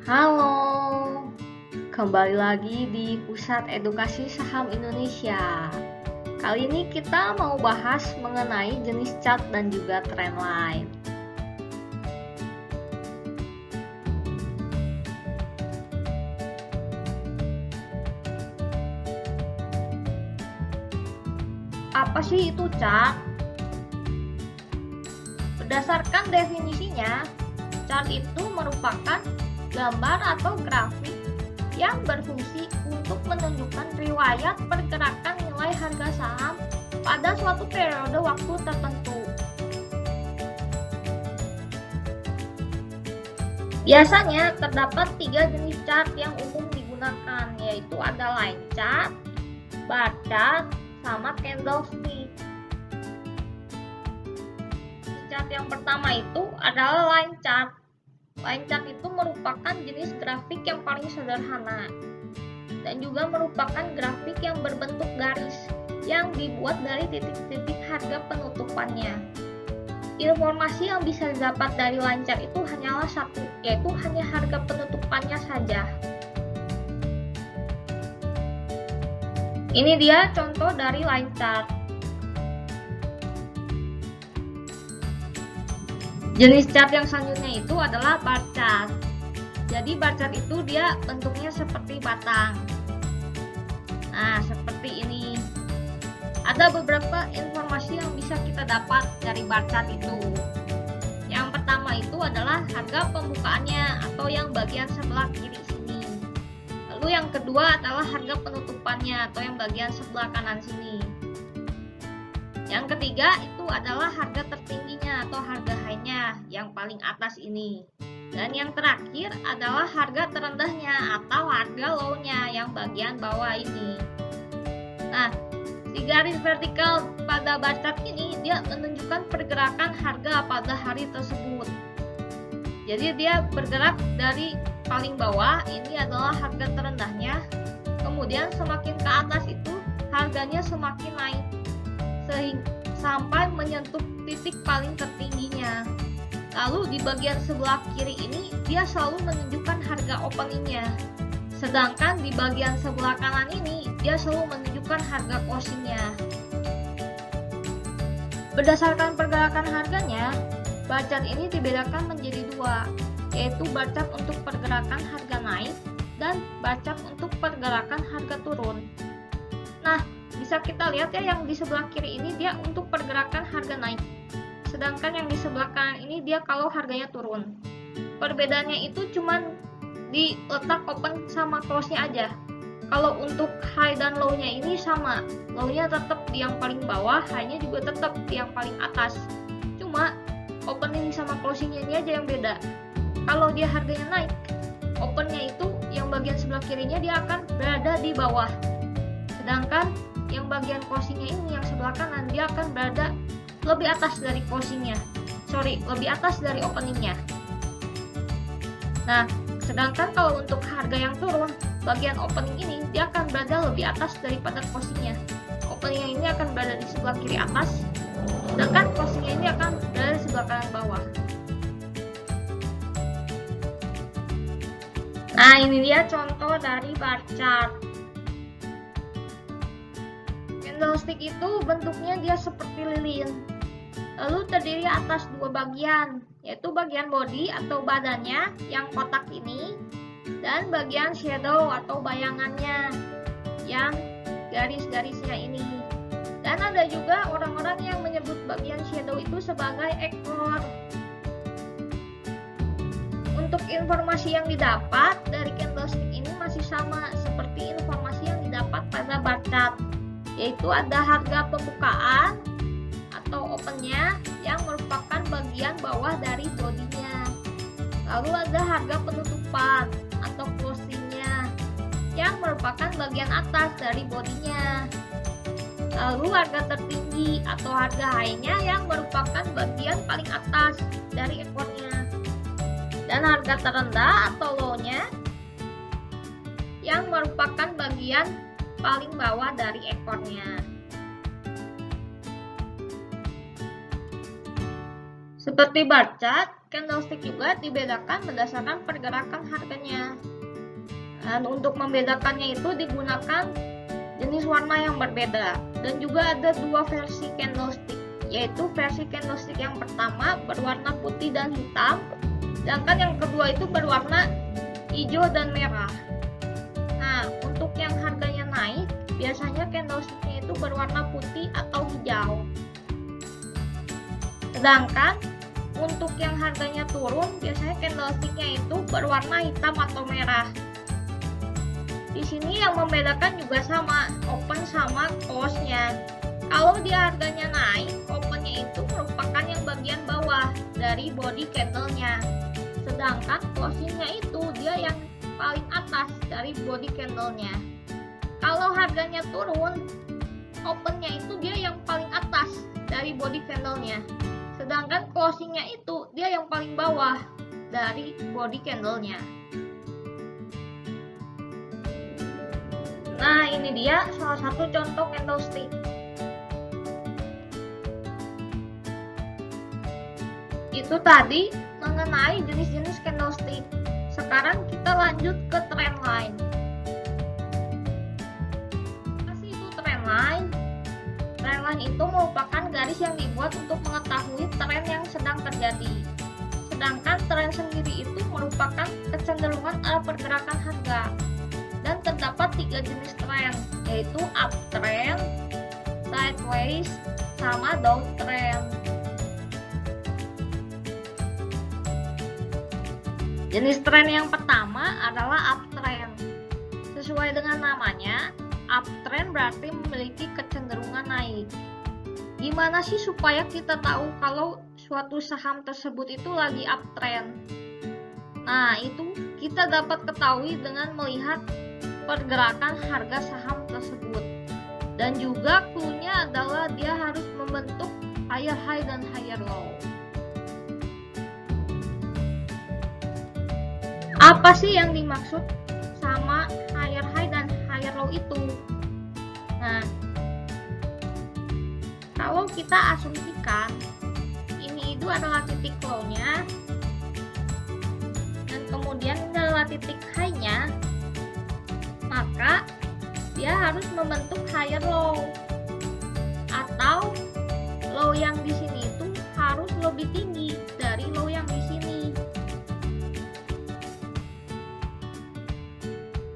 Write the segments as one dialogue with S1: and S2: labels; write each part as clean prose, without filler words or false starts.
S1: Halo, kembali lagi di Pusat Edukasi Saham Indonesia. Kali ini kita mau bahas mengenai jenis chart dan juga trendline. Apa sih itu chart? Berdasarkan definisinya, chart itu merupakan gambar atau grafik yang berfungsi untuk menunjukkan riwayat pergerakan nilai harga saham pada suatu periode waktu tertentu. Biasanya terdapat 3 jenis chart yang umum digunakan, yaitu ada line chart, bar chart, sama candlestick. Chart yang pertama itu adalah line chart. Line chart itu merupakan jenis grafik yang paling sederhana dan juga merupakan grafik yang berbentuk garis yang dibuat dari titik-titik harga penutupannya. Informasi yang bisa didapat dari line chart itu hanyalah satu, yaitu hanya harga penutupannya saja. Ini dia contoh dari line chart. Jenis chart yang selanjutnya itu adalah bar chart. Jadi bar chart itu dia bentuknya seperti batang. Nah, seperti ini. Ada beberapa informasi yang bisa kita dapat dari bar chart itu. Yang pertama itu adalah harga pembukaannya atau yang bagian sebelah kiri sini. Lalu yang kedua adalah harga penutupannya atau yang bagian sebelah kanan sini. Yang ketiga itu adalah harga tertingginya atau harga high-nya yang paling atas ini. Dan yang terakhir adalah harga terendahnya atau harga low-nya yang bagian bawah ini. Nah, si garis vertikal pada bar chart ini dia menunjukkan pergerakan harga pada hari tersebut. Jadi dia bergerak dari paling bawah, ini adalah harga terendahnya. Kemudian semakin ke atas itu harganya semakin naik sampai menyentuh titik paling tertingginya. Lalu di bagian sebelah kiri ini dia selalu menunjukkan harga openingnya. Sedangkan di bagian sebelah kanan ini dia selalu menunjukkan harga closingnya. Berdasarkan pergerakan harganya, bar chart ini dibedakan menjadi dua, yaitu bar chart untuk pergerakan harga naik dan bar chart untuk pergerakan harga turun. Nah, bisa kita lihat ya yang di sebelah kiri ini dia untuk pergerakan harga naik. Sedangkan yang di sebelah kanan ini dia kalau harganya turun. Perbedaannya itu cuman di letak open sama close-nya aja. Kalau untuk high dan low-nya ini sama. Low-nya tetap di yang paling bawah, high-nya juga tetap di yang paling atas. Cuma opening sama closing-nya ini aja yang beda. Kalau dia harganya naik, open-nya itu yang bagian sebelah kirinya dia akan berada di bawah. Sedangkan yang bagian closingnya ini yang sebelah kanan dia akan berada lebih atas dari lebih atas dari openingnya. Nah, sedangkan kalau untuk harga yang turun, bagian opening ini dia akan berada lebih atas daripada closingnya. Openingnya ini akan berada di sebelah kiri atas, sedangkan closingnya ini akan berada di sebelah kanan bawah. Nah, ini dia contoh dari bar chart. Candlestick itu bentuknya dia seperti lilin, lalu terdiri atas dua bagian, yaitu bagian body atau badannya yang kotak ini, dan bagian shadow atau bayangannya yang garis-garisnya ini. Dan ada juga orang-orang yang menyebut bagian shadow itu sebagai ekor. Untuk informasi yang didapat dari candlestick ini masih sama seperti informasi yang didapat pada bar chart, yaitu ada harga pembukaan atau opennya yang merupakan bagian bawah dari bodinya. Lalu ada harga penutupan atau closingnya yang merupakan bagian atas dari bodinya. Lalu harga tertinggi atau harga high-nya yang merupakan bagian paling atas dari ekornya. Dan harga terendah atau low-nya yang merupakan bagian paling bawah dari ekornya. Seperti bar chart, candlestick juga dibedakan berdasarkan pergerakan harganya. Dan untuk membedakannya itu digunakan jenis warna yang berbeda. Dan juga ada dua versi candlestick, yaitu versi candlestick yang pertama berwarna putih dan hitam, sedangkan yang kedua itu berwarna hijau dan merah. Nah, untuk yang harganya naik, biasanya candlesticknya itu berwarna putih atau hijau. Sedangkan untuk yang harganya turun, biasanya candlesticknya itu berwarna hitam atau merah. Di sini yang membedakan juga sama, open sama close-nya. Kalau dia harganya naik, open-nya itu merupakan yang bagian bawah dari body candle-nya. Sedangkan closing-nya itu dia yang paling atas dari body candle-nya. Kalau harganya turun, open-nya itu dia yang paling atas dari body candle-nya. Sedangkan closing-nya itu dia yang paling bawah dari body candle-nya. Nah, ini dia salah satu contoh candlestick. Itu tadi mengenai jenis-jenis candlestick. Sekarang kita lanjut ke trend line. Apa sih itu trend line? Trend line itu merupakan garis yang dibuat untuk mengetahui tren yang sedang terjadi. Sedangkan tren sendiri itu merupakan kecenderungan arah pergerakan harga. Dan terdapat 3 jenis tren, yaitu uptrend, sideways, sama downtrend. Jenis tren yang pertama adalah uptrend. Sesuai dengan namanya, uptrend berarti memiliki kecenderungan naik. Gimana sih supaya kita tahu kalau suatu saham tersebut itu lagi uptrend? Nah, itu kita dapat ketahui dengan melihat pergerakan harga saham tersebut. Dan juga clue-nya adalah dia harus membentuk higher high dan higher low. Apa sih yang dimaksud sama higher high dan higher low itu? Nah, kalau kita asumsikan ini itu adalah titik low-nya dan kemudian ini adalah titik high-nya, maka dia harus membentuk higher low, atau low yang di sini itu harus lebih tinggi dari low yang di sini.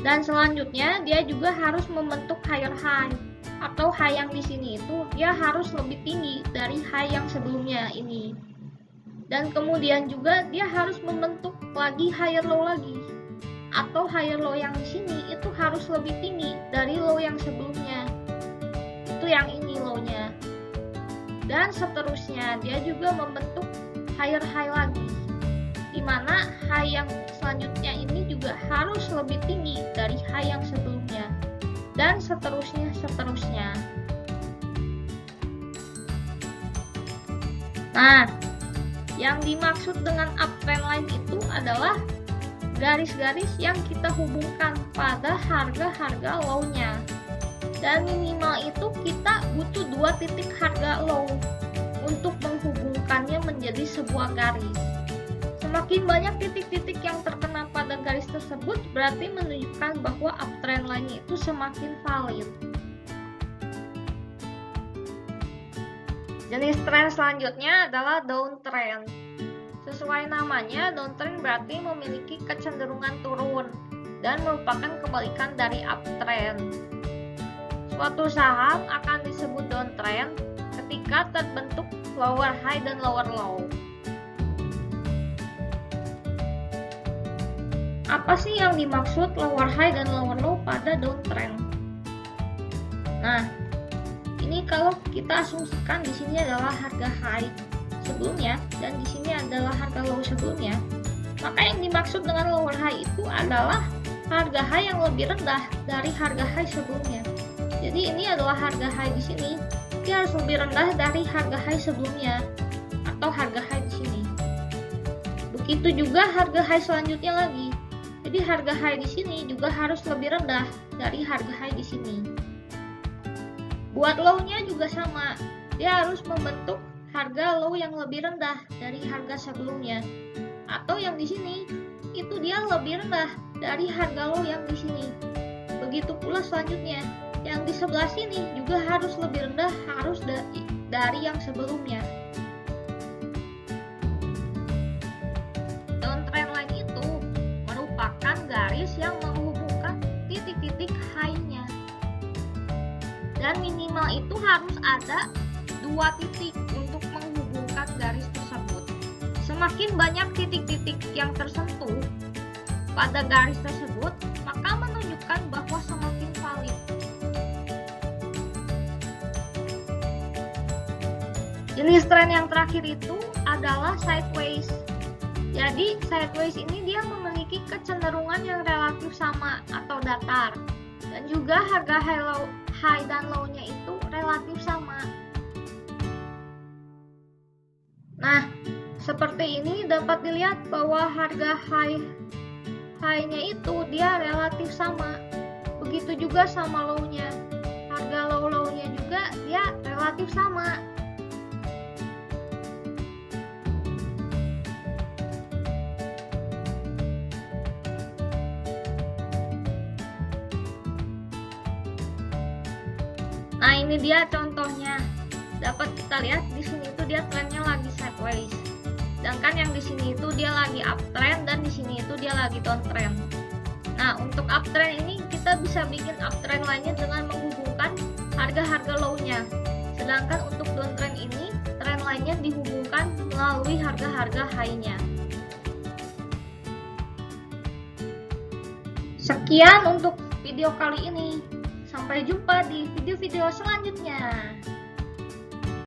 S1: Dan selanjutnya dia juga harus membentuk higher high, atau high yang di sini itu dia harus lebih tinggi dari high yang sebelumnya ini. Dan kemudian juga dia harus membentuk lagi higher low lagi, atau higher low yang di sini itu harus lebih tinggi dari low yang sebelumnya. Itu yang ini low-nya. Dan seterusnya dia juga membentuk higher high lagi, dimana high yang selanjutnya ini juga harus lebih tinggi dari high yang sebelumnya, dan seterusnya. Nah, yang dimaksud dengan uptrend line itu adalah garis-garis yang kita hubungkan pada harga-harga low-nya. Dan minimal itu kita butuh 2 titik harga low untuk menghubungkannya menjadi sebuah garis. Semakin banyak titik-titik yang terkena pada garis tersebut berarti menunjukkan bahwa uptrend line itu semakin valid. Jenis tren selanjutnya adalah downtrend. Sesuai namanya, downtrend berarti memiliki kecenderungan turun dan merupakan kebalikan dari uptrend. Suatu saham akan disebut downtrend ketika terbentuk lower high dan lower low. Apa sih yang dimaksud lower high dan lower low pada downtrend? Nah, ini kalau kita asumsikan di sini adalah harga high sebelumnya dan di sini adalah harga low sebelumnya, maka yang dimaksud dengan lower high itu adalah harga high yang lebih rendah dari harga high sebelumnya. Jadi ini adalah harga high di sini, dia harus lebih rendah dari harga high sebelumnya atau harga high di sini. Begitu juga harga high selanjutnya lagi. Jadi harga high di sini juga harus lebih rendah dari harga high di sini. Buat low-nya juga sama, dia harus membentuk harga low yang lebih rendah dari harga sebelumnya. Atau yang di sini itu dia lebih rendah dari harga low yang di sini. Begitu pula selanjutnya, yang di sebelah sini juga harus lebih rendah, harus dari yang sebelumnya. Downtrend line itu merupakan garis yang menghubungkan titik-titik high-nya. Dan minimal itu harus ada 2 titik untuk menghubungkan garis tersebut. Semakin banyak titik-titik yang tersentuh pada garis tersebut, maka menunjukkan bahwa semakin valid. Jenis tren yang terakhir itu adalah sideways. Jadi sideways ini dia memiliki kecenderungan yang relatif sama atau datar, dan juga harga high dan low-nya itu relatif sama. Nah, seperti ini dapat dilihat bahwa harga high-nya itu dia relatif sama. Begitu juga sama low-nya. Harga low-nya juga dia relatif sama. Nah, ini dia contohnya. Dapat kita lihat di sini itu dia trennya lagi sideways. Sedangkan yang di sini itu dia lagi uptrend dan di sini itu dia lagi downtrend. Nah, untuk uptrend ini kita bisa bikin uptrend lainnya dengan menghubungkan harga-harga low-nya. Sedangkan untuk downtrend ini, trend lainnya dihubungkan melalui harga-harga high-nya. Sekian untuk video kali ini. Sampai jumpa di video-video selanjutnya.